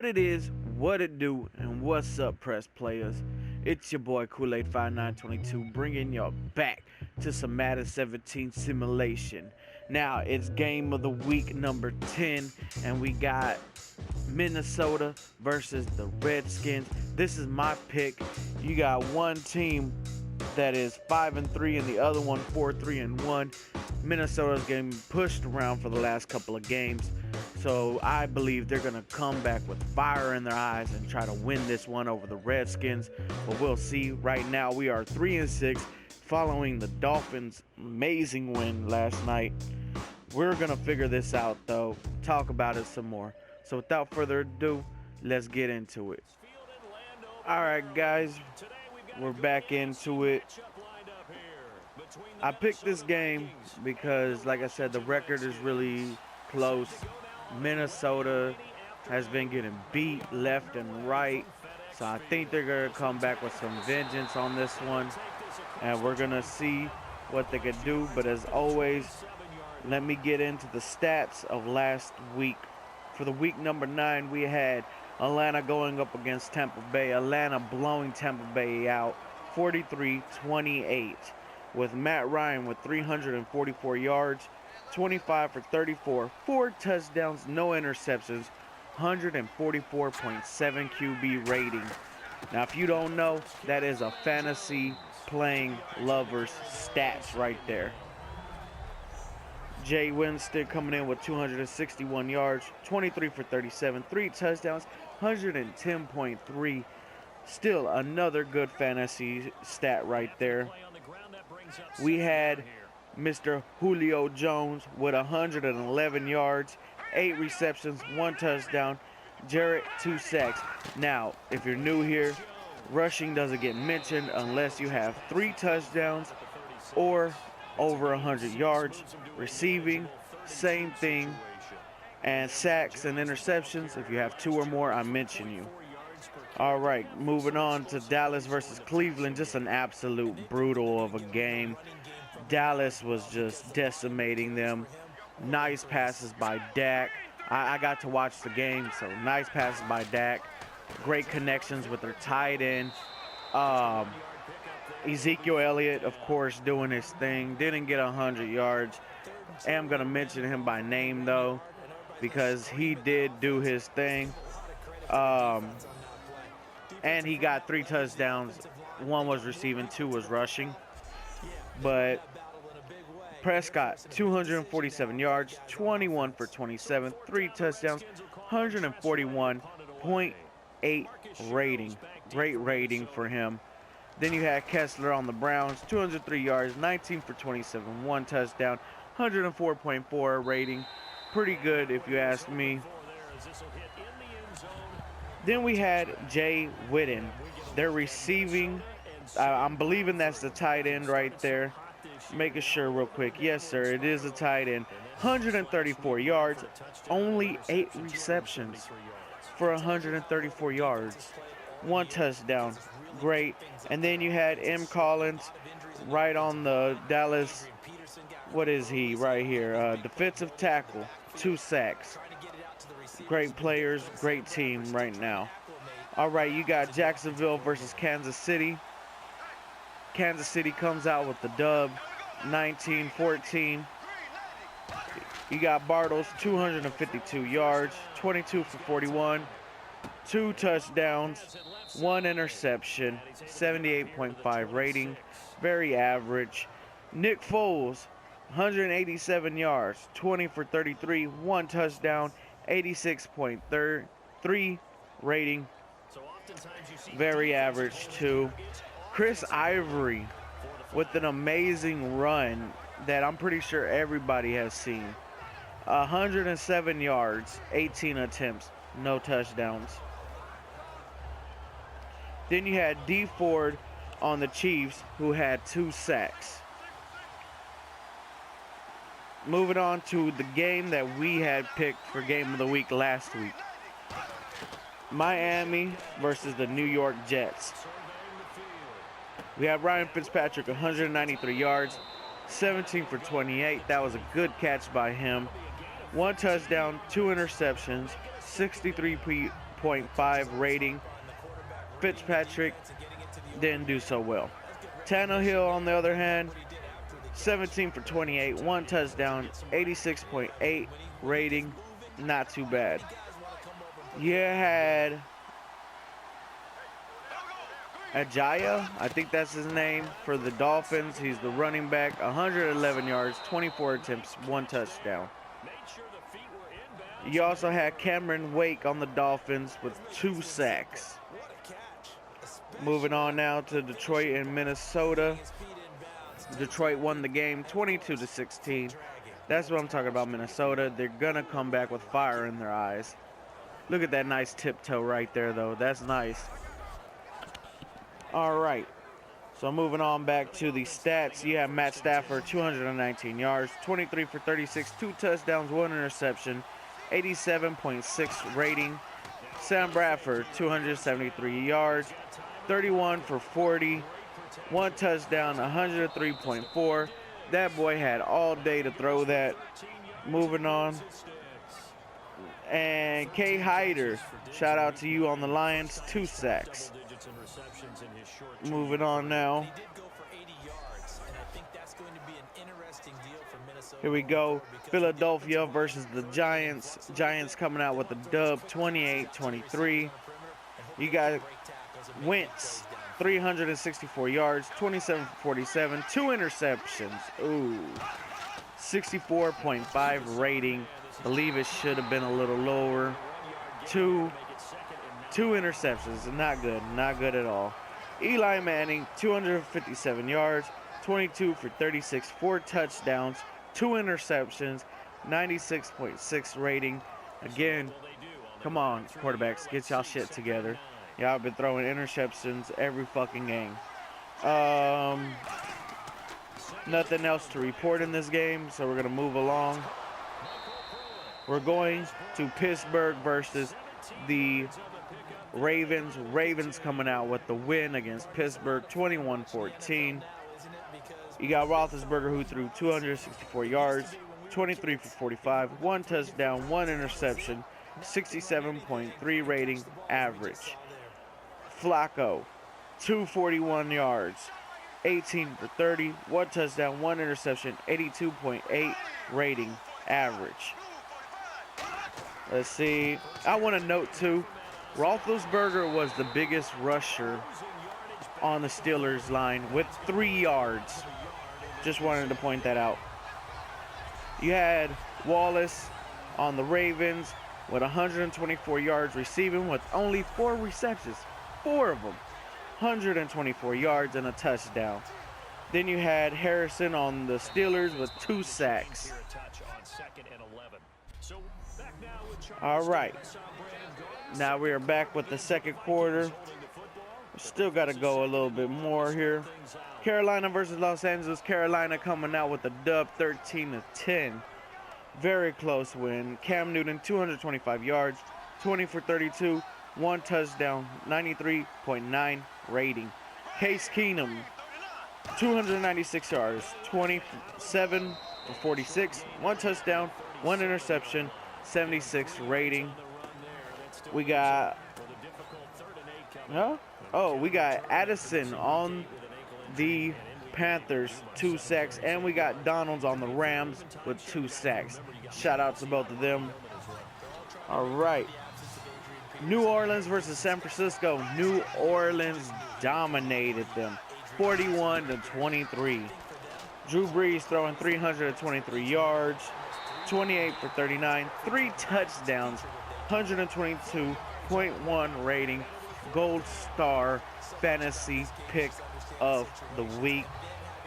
What it is, what it do, and what's up, press players? It's your boy Kool-Aid 5922 bringing y'all back to some Madden 17 simulation. Now it's game of the week number 10, and we got Minnesota versus the Redskins. This is my pick. You got one team that is 5-3 and the other one 4-3-1. Minnesota's getting pushed around for the last couple of games. So I believe they're going to come back with fire in their eyes and try to win this one over the Redskins. But we'll see. Right now we are 3-6 following the Dolphins' amazing win last night. We're going to figure this out though. Talk about it some more. So without further ado, let's get into it. Alright guys, we're back into it. I picked this game because, like I said, the record is really close. Minnesota has been getting beat left and right. So I think they're going to come back with some vengeance on this one. And we're going to see what they could do. But as always, let me get into the stats of last week. For the week number 9, we had Atlanta going up against Tampa Bay. Atlanta blowing Tampa Bay out 43-28. With Matt Ryan with 344 yards, 25 for 34, 4 touchdowns, no interceptions, 144.7 QB rating. Now, if you don't know, that is a fantasy playing lover's stats right there. Jay Winstead coming in with 261 yards, 23 for 37, 3 touchdowns, 110.3. Still another good fantasy stat right there. We had Mr. Julio Jones with 111 yards, 8 receptions, 1 touchdown. Jarrett, 2 sacks. Now, if you're new here, rushing doesn't get mentioned unless you have 3 touchdowns or over 100 yards. Receiving, same thing. And sacks and interceptions, if you have 2 or more, I mention you. All right, moving on to Dallas versus Cleveland. Just an absolute brutal of a game. Dallas was just decimating them. Nice passes by Dak. I got to watch the game, so nice passes by Dak. Great connections with their tight end. Ezekiel Elliott, of course, doing his thing. Didn't get 100 yards. I'm going to mention him by name, though, because he did do his thing. And he got 3 touchdowns. 1 was receiving, 2 was rushing. But Prescott, 247 yards, 21 for 27, 3 touchdowns, 141.8 rating. Great rating for him. Then you had Kessler on the Browns, 203 yards, 19 for 27, 1 touchdown, 104.4 rating. Pretty good if you ask me. Then we had Jay Witten. They're receiving. I'm believing that's the tight end right there. Making sure real quick. Yes, sir, it is a tight end. 134 yards, only 8 receptions for 134 yards. 1 touchdown. Great. And then you had M. Collins right on the Dallas. What is he right here? Defensive tackle. 2 sacks. Great players, great team right now. All right, you got Jacksonville versus Kansas City. Kansas City comes out with the dub, 19-14. You got Bartles, 252 yards, 22 for 41, 2 touchdowns, 1 interception, 78.5 rating, very average. Nick Foles, 187 yards, 20 for 33, 1 touchdown, 86.3 rating, very average too. Chris Ivory with an amazing run that I'm pretty sure everybody has seen. 107 yards, 18 attempts, no touchdowns. Then you had D. Ford on the Chiefs, who had 2 sacks. Moving on to the game that we had picked for game of the week last week. Miami versus the New York Jets. We have Ryan Fitzpatrick, 193 yards, 17 for 28. That was a good catch by him. 1 touchdown, 2 interceptions, 63 86.5 rating. Fitzpatrick didn't do so well. Tannehill, on the other hand, 17 for 28, 1 touchdown, 86.8 rating. Not too bad. You had Ajaya, I think that's his name, for the Dolphins. He's the running back, 111 yards, 24 attempts, 1 touchdown. You also had Cameron Wake on the Dolphins with 2 sacks. Moving on now to Detroit and Minnesota. Detroit won the game 22-16. That's what I'm talking about, Minnesota. They're going to come back with fire in their eyes. Look at that nice tiptoe right there, though. That's nice. All right. So moving on back to the stats. You have Matt Stafford, 219 yards, 23 for 36, 2 touchdowns, 1 interception, 87.6 rating. Sam Bradford, 273 yards, 31 for 40, 1 touchdown, 103.4. That boy had all day to throw that. Moving on. And Kay Hyder, shout out to you on the Lions, 2 sacks. Moving on now. Here we go. Philadelphia versus the Giants. Giants coming out with the dub, 28-23. You got Wentz, 364 yards, 27 for 47, 2 interceptions. Ooh, 64.5 rating. Believe it should have been a little lower. Two interceptions. Not good. Not good at all. Eli Manning, 257 yards, 22 for 36, 4 touchdowns, 2 interceptions, 96.6 rating. Again, come on, quarterbacks, get y'all shit together. Y'all been throwing interceptions every fucking game. Nothing else to report in this game, so we're going to move along. We're going to Pittsburgh versus the Ravens. Ravens coming out with the win against Pittsburgh, 21-14. You got Roethlisberger, who threw 264 yards, 23 for 45, 1 touchdown, 1 interception, 67.3 rating average. Flacco, 241 yards, 18 for 30, 1 touchdown, 1 interception, 82.8 rating average. Let's see. I want to note too, Roethlisberger was the biggest rusher on the Steelers line with 3 yards. Just wanted to point that out. You had Wallace on the Ravens with 124 yards receiving with only 4 receptions. 4 of them. 124 yards and a touchdown. Then you had Harrison on the Steelers with 2 sacks. All right. Now we are back with the second quarter. Still got to go a little bit more here. Carolina versus Los Angeles. Carolina coming out with a dub, 13-10. Very close win. Cam Newton, 225 yards, 20 for 32, 1 touchdown, 93.9 rating. Case Keenum, 296 yards, 27 for 46, 1 touchdown, 1 interception, 76 rating. We got, we got Addison on the Panthers, 2 sacks, and we got Donalds on the Rams with 2 sacks. Shout out to both of them. All right. New Orleans versus San Francisco. New Orleans dominated them, 41-23. Drew Brees throwing 323 yards, 28 for 39, 3 touchdowns, 122.1 rating. Gold Star Fantasy Pick of the Week.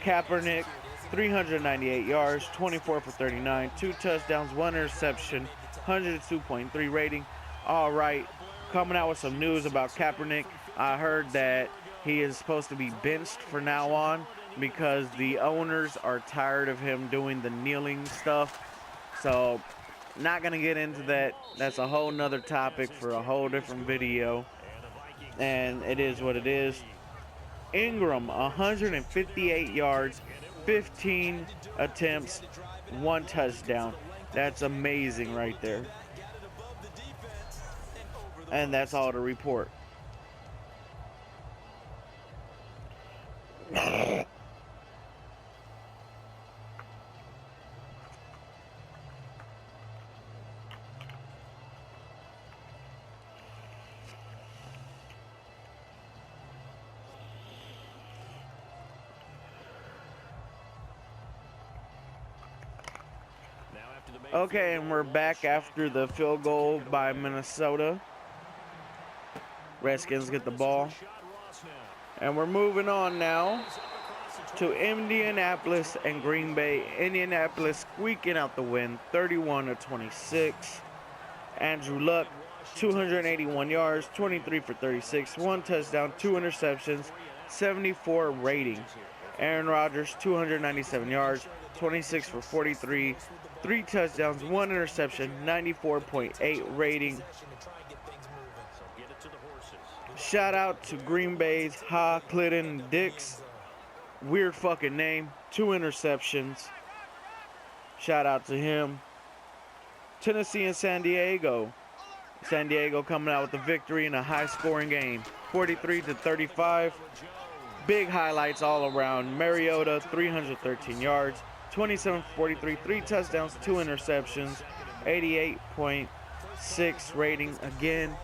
Kaepernick, 398 yards, 24 for 39, 2 touchdowns, 1 interception, 102.3 rating. All right, coming out with some news about Kaepernick. I heard that he is supposed to be benched from now on because the owners are tired of him doing the kneeling stuff. So, not going to get into that. That's a whole nother topic for a whole different video. And it is what it is. Ingram, 158 yards, 15 attempts, 1 touchdown. That's amazing right there. And that's all to report. Okay, and we're back after the field goal by Minnesota. Redskins get the ball. And we're moving on now to Indianapolis and Green Bay. Indianapolis squeaking out the win, 31-26. Andrew Luck, 281 yards, 23 for 36, 1 touchdown, 2 interceptions, 74 rating. Aaron Rodgers, 297 yards, 26 for 43, 3 touchdowns, 1 interception, 94.8 rating. Shout out to Green Bay's Clinton Dix. Weird fucking name. 2 interceptions. Shout out to him. Tennessee and San Diego. San Diego coming out with a victory in a high-scoring game. 43-35. Big highlights all around. Mariota, 313 yards. 27-43, 3 touchdowns, 2 interceptions, 88.6 rating. Again,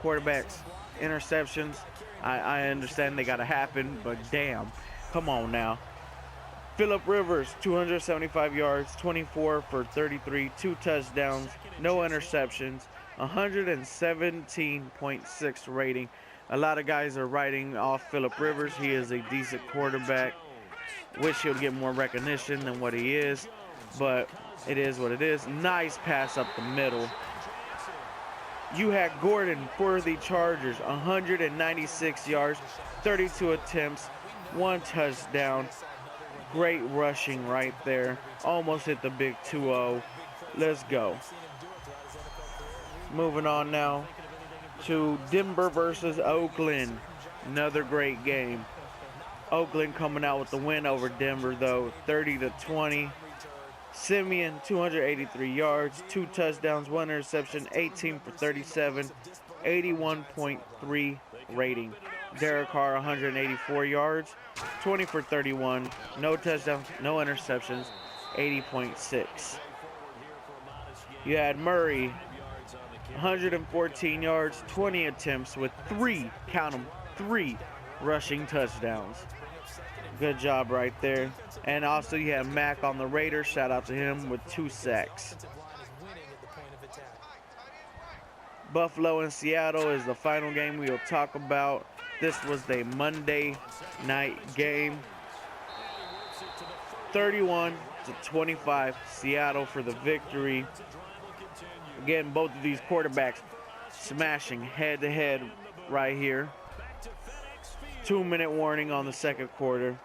quarterbacks, interceptions. I understand they got to happen, but damn, come on now. Phillip Rivers, 275 yards, 24 for 33, 2 touchdowns, no interceptions, 117.6 rating. A lot of guys are writing off Phillip Rivers. He is a decent quarterback. Wish he'll get more recognition than what he is, but it is what it is. Nice pass up the middle. You had Gordon for the Chargers, 196 yards, 32 attempts, 1 touchdown. Great rushing right there. Almost hit the big 2-0. Let's go. Moving on now to Denver versus Oakland. Another great game. Oakland coming out with the win over Denver, though, 30-20. Simeon, 283 yards, 2 touchdowns, 1 interception, 18 for 37, 81.3 rating. Derek Carr, 184 yards, 20 for 31, no touchdowns, no interceptions, 80.6. You had Murray, 114 yards, 20 attempts with 3, count them, 3 rushing touchdowns. Good job right there. And also you have Mack on the Raiders. Shout out to him with 2 sacks. Buffalo and Seattle is the final game we will talk about. This was the Monday night game. 31-25, Seattle for the victory. Again, both of these quarterbacks smashing head-to-head right here. 2-minute warning on the second quarter.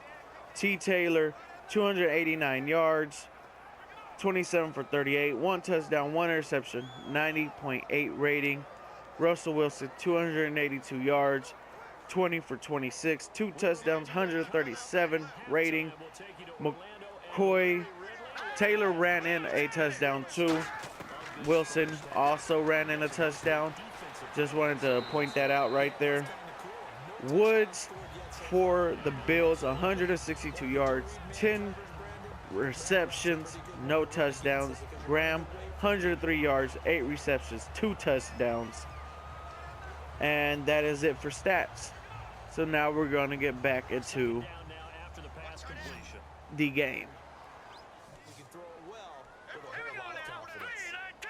T. Taylor, 289 yards, 27 for 38, 1 touchdown, 1 interception, 90.8 rating. Russell Wilson, 282 yards, 20 for 26, 2 touchdowns, 137 rating. McCoy, Taylor ran in a touchdown too. Wilson also ran in a touchdown. Just wanted to point that out right there. Woods for the Bills, 162 yards, 10 receptions, no touchdowns. Graham, 103 yards, 8 receptions, 2 touchdowns. And that is it for stats. So now we're going to get back into the game.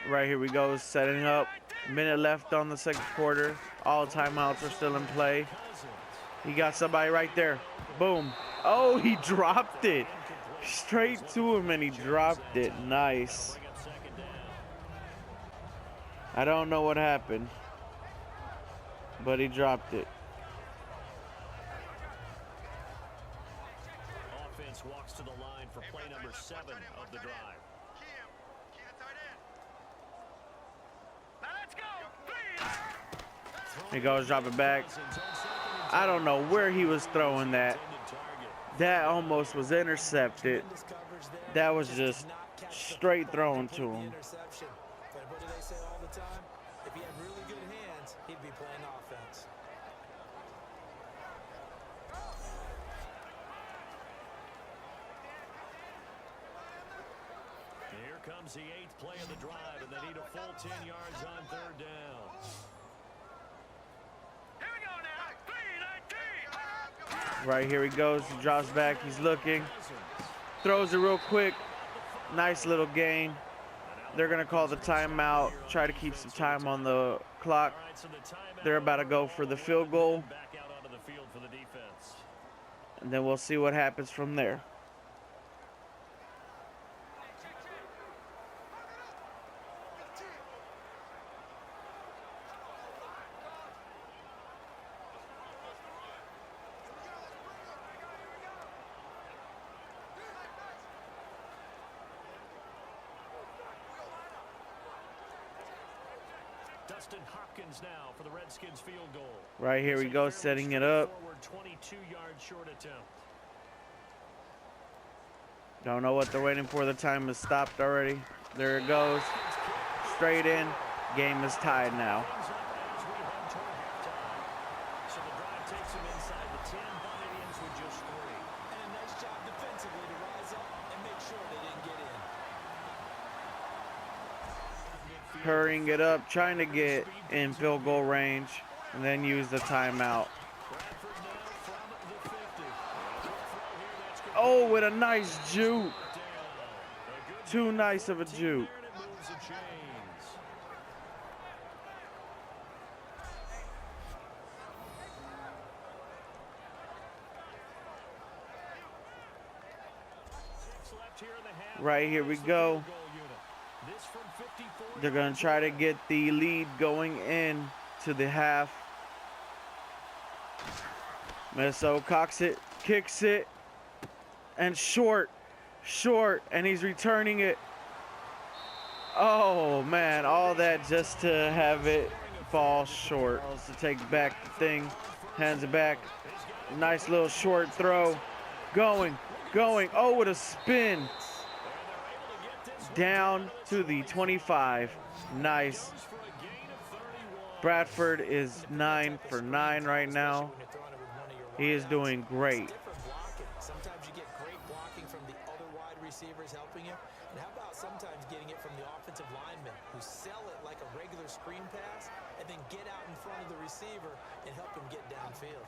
Right here we go, setting up. Minute left on the second quarter. All timeouts are still in play. He got somebody right there. Boom. Oh, he dropped it. Straight to him and he dropped it. Nice. I don't know what happened, but he dropped it. Offense walks to the line for play number 7 of the drive. He goes, drop it back. I don't know where he was throwing that. That almost was intercepted. That was just straight thrown to him. defense. Here comes the 8th play of the drive, and they need a full 10 yards on 3rd down. Right, here he goes. He drops back. He's looking. Throws it real quick. Nice little gain. They're going to call the timeout. Try to keep some time on the clock. They're about to go for the field goal. And then we'll see what happens from there. Hopkins now for the Redskins field goal. Right, here we go, setting it up. 22-yard short attempt. Don't know what they're waiting for. The time has stopped already. There it goes. Straight in. Game is tied now. So the drive takes them inside the 10, but it ends with just 3. And a nice job defensively to rise up and make sure they didn't get in. Hurrying it up, trying to get in field goal range, and then use the timeout. Oh, with a nice juke. Too nice of a juke. Right, here we go. They're going to try to get the lead going in to the half. Minnesota cocks it, kicks it, and short, and he's returning it. Oh, man, all that just to have it fall short. To take back the thing, hands it back. Nice little short throw. Going. Oh, with a spin. Down to the 25. Nice. Bradford is 9 for 9 right now. He is doing great. Sometimes you get great blocking from the other wide receivers helping you. And how about sometimes getting it from the offensive linemen who sell it like a regular screen pass and then get out in front of the receiver and help him get downfield.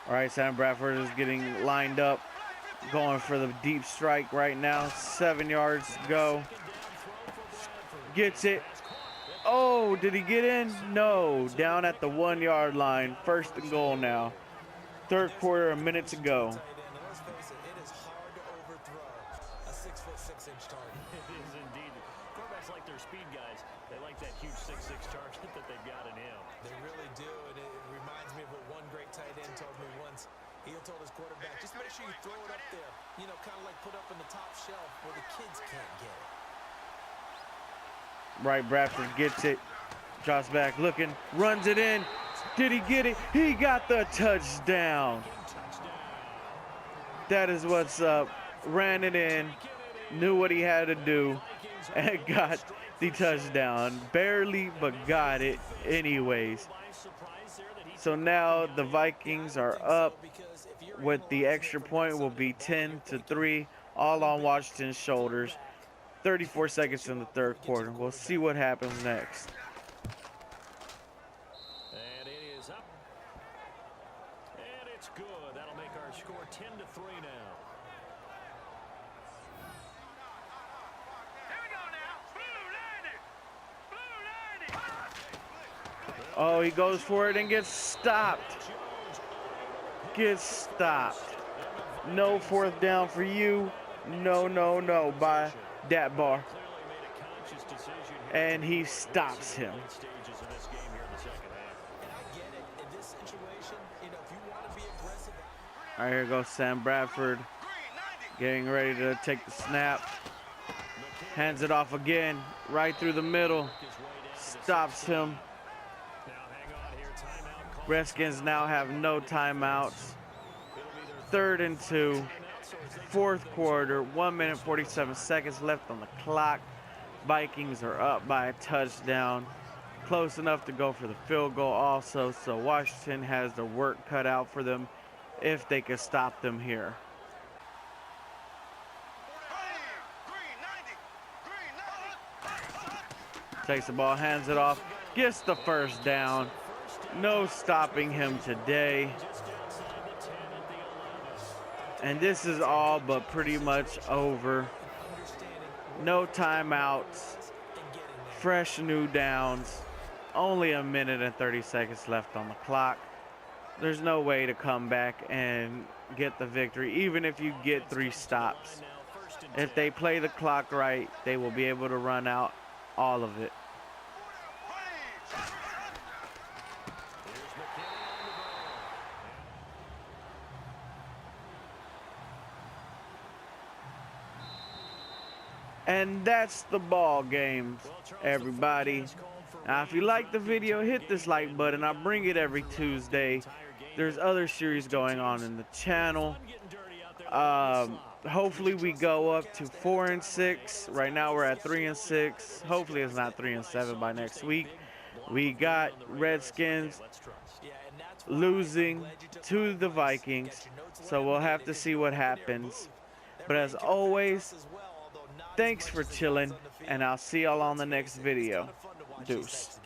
All right, Sam Bradford is getting lined up, going for the deep strike right now. 7 yards to go. Gets it. Oh, did he get in? No, down at the 1 yard line. 1st and goal now. 3rd quarter, a minute to go. Let's face it, it is hard to overthrow a 6'6" target. It is indeed. Quarterbacks like their speed guys. They like that huge 6'6" target that they've got in him. They really do, and it reminds me of what one great tight end told me once. He told his quarterback, just make sure you throw it up there. You know, kind of like put up in the top shelf where the kids can't get it. Right, Bradford gets it. Drops back, looking, runs it in. Did he get it? He got the touchdown. That is what's up. Ran it in, knew what he had to do, and got the touchdown. Barely, but got it anyways. So now the Vikings are up with the extra point. Will be 10-3, all on Washington's shoulders. 34 seconds in the 3rd quarter. We'll see what happens next. And it is up. And it's good. That'll make our score 10-3 now. Oh, he goes for it and gets stopped. Gets stopped. No 4th down for you. No, by that bar. And he stops him. All right, here goes Sam Bradford. Getting ready to take the snap. Hands it off again. Right through the middle. Stops him. Redskins now have no timeouts. 3rd and 2. fourth quarter, 1 minute 47 seconds left on the clock. Vikings are up by a touchdown, close enough to go for the field goal also, so Washington has their work cut out for them if they can stop them here. Takes the ball, hands it off, gets the first down. No stopping him today. And this is all but pretty much over. No timeouts, fresh new downs, only 1 minute and 30 seconds left on the clock. There's no way to come back and get the victory, even if you get 3 stops. If they play the clock right, they will be able to run out all of it. And that's the ball game, everybody. Now, if you like the video, hit this like button. I bring it every Tuesday. There's other series going on in the channel. Hopefully we go up to 4 and 6. Right now we're at 3 and 6. Hopefully it's not 3 and 7 by next week. We got Redskins losing to the Vikings, so we'll have to see what happens. But as always, thanks for chilling, and I'll see y'all on the next video. Deuce.